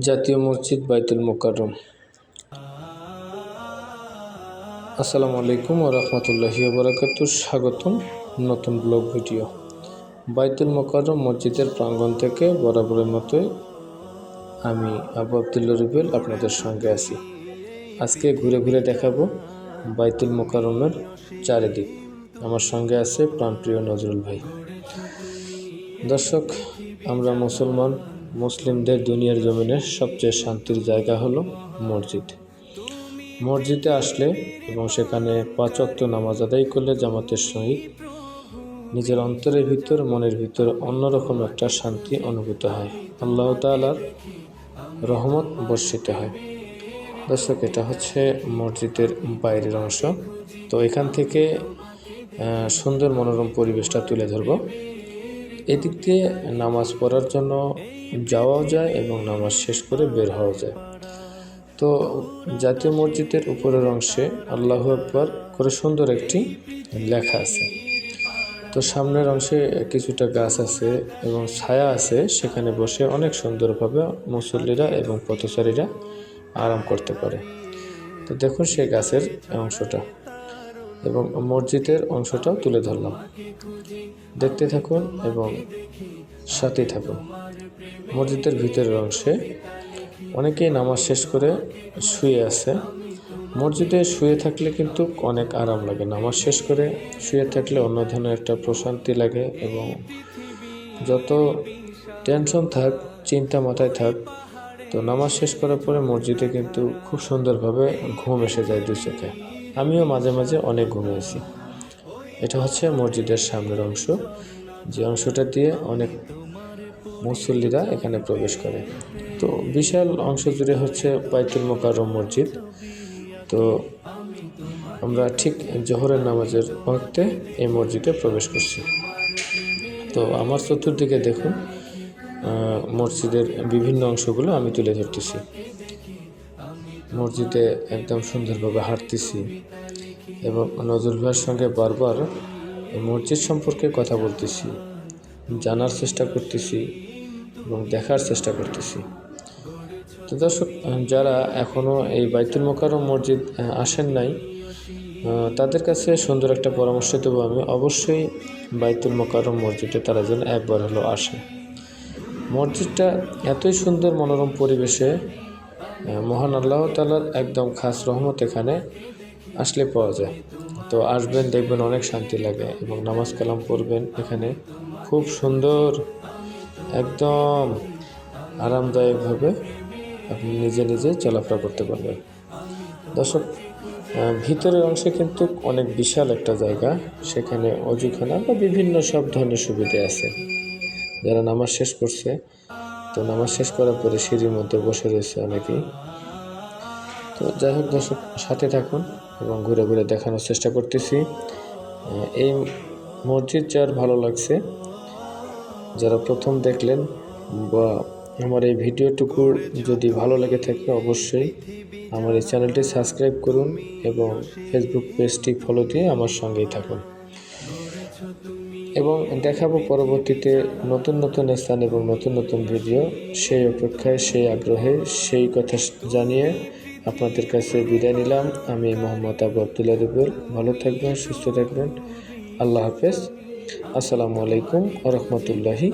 জাতীয় মসজিদ বাইতুল মোকাররম। আসসালামু আলাইকুম ওয়া রাহমাতুল্লাহি ওয়া বারাকাতুহু। স্বাগতম নতুন ব্লগ ভিডিও। বাইতুল মোকাররম মসজিদের প্রাঙ্গণ থেকে বরাবরের মতোই আমি আবু আবদুল্লাহ রুবেল আপনাদের সঙ্গে আছি। আজকে ঘুরে ঘুরে দেখাবো বাইতুল মোকাররমের চারিদিক। আমার সঙ্গে আছে প্রাণপ্রিয় নজরুল ভাই। দর্শক, আমরা মুসলিমদের দুনিয়ার জমিনের সবচেয়ে শান্তির জায়গা হলো মসজিদ। মসজিদে আসলে এবং সেখানে 5 ওয়াক্ত নামাজ আদায় করলে জামাতের সহিত নিজের অন্তরের ভিতর, মনের ভিতর অন্যরকম একটা শান্তি অনুভূত হয়। আল্লাহ তাআলার রহমত বর্ষিত হয়। দর্শক, এটা হচ্ছে মসজিদের বাইরের অংশ। তো এখান থেকে সুন্দর মনোরম পরিবেশটা তুলে ধরব। এদিক দিয়ে নামাজ পড়ার জন্য যাওয়াও যায় এবং নামাজ শেষ করে বের হওয়া যায়। তো জাতীয় মসজিদের উপরের অংশে আল্লাহু আকবার করে সুন্দর একটি লেখা আছে। তো সামনের অংশে কিছুটা গাছ আছে এবং ছায়া আছে, সেখানে বসে অনেক সুন্দরভাবে মুসল্লিরা এবং পথচারীরা আরাম করতে পারে। তো দেখুন সেই গাছের অংশটা এবং মসজিদের অংশটাও তুলে ধরলাম। দেখতে থাকুন এবং সাথে থাকুন। মসজিদের ভিতরের অংশে অনেকেই নামাজ শেষ করে শুয়ে আছে। মসজিদে শুয়ে থাকলে কিন্তু অনেক আরাম লাগে। নামাজ শেষ করে শুয়ে থাকলে অন্য ধরনের একটা প্রশান্তি লাগে এবং যত টেনশন থাক, চিন্তা মাথায় থাক, তো নামাজ শেষ করার পরে মসজিদে কিন্তু খুব সুন্দরভাবে ঘুম এসে যায় দু চোখে। আমিও মাঝে মাঝে অনেক ঘুমিয়েছি। এটা হচ্ছে মসজিদের সামনের অংশ, যে অংশটা দিয়ে অনেক মুসল্লিরা এখানে প্রবেশ করে। তো বিশাল অংশ জুড়ে হচ্ছে বাইতুল মোকাররম মসজিদ। তো আমরা ঠিক জোহরের নামাজের ওয়াক্তে এই মসজিদে প্রবেশ করছি। তো আমার চতুর্দিকে দেখুন মসজিদের বিভিন্ন অংশগুলো আমি তুলে ধরতেছি। মসজিদে একদম সুন্দরভাবে হাঁটতেছি এবং নজরুল ভাইয়ের সঙ্গে বারবার মসজিদ সম্পর্কে কথা বলতেছি, জানার চেষ্টা করতেছি এবং দেখার চেষ্টা করতেছি। তো দর্শক, যারা এখনও এই বাইতুল মোকাররম মসজিদ আসেন নাই, তাদের কাছে সুন্দর একটা পরামর্শ দেবো আমি। অবশ্যই বাইতুল মোকাররম মসজিদে তারা যেন একবার হলো আসে। মসজিদটা এতই সুন্দর মনোরম পরিবেশে, মহান আল্লাহ তাআলার একদম খাস রহমত এখানে আসলে পাওয়া যায়। তো আসবেন, দেখবেন অনেক শান্তি লাগে এবং নামাজ কালাম পড়বেন। এখানে খুব সুন্দর একদম আরামদায়কভাবে আপনি নিজে নিজে চলাফেরা করতে পারবেন। দর্শক, ভিতরের অংশে কিন্তু অনেক বিশাল একটা জায়গা, সেখানে অজুখানা বা বিভিন্ন সব ধরনের সুবিধা আছে। যারা নামাজ শেষ করছে, তো নামাজ শেষ করার পরে সিঁড়ির মধ্যে বসে রয়েছে অনেকেই। তো যাই হোক দর্শক, সাথে থাকুন এবং ঘুরে ঘুরে দেখানোর চেষ্টা করতেছি। এই মসজিদ যার ভালো লাগছে, যারা প্রথম দেখলেন, বা আমার এই ভিডিওটুকু যদি ভালো লেগে থাকে, অবশ্যই আমার এই চ্যানেলটি সাবস্ক্রাইব করুন এবং ফেসবুক পেজটি ফলো দিয়ে আমার সঙ্গেই থাকুন। এবং দেখাবো পরবর্তীতে নতুন নতুন স্থান এবং নতুন নতুন ভিডিও। সেই অপেক্ষায়, সেই আগ্রহে, সেই কথা জানিয়ে আপনাদের কাছে বিদায় নিলাম। আমি মোহাম্মদ আবু আবদুল্লাহ রুবেল। ভালো থাকবেন, সুস্থ থাকবেন। আল্লাহ হাফেজ। আসসালামু আলাইকুম ওয়া রাহমাতুল্লাহি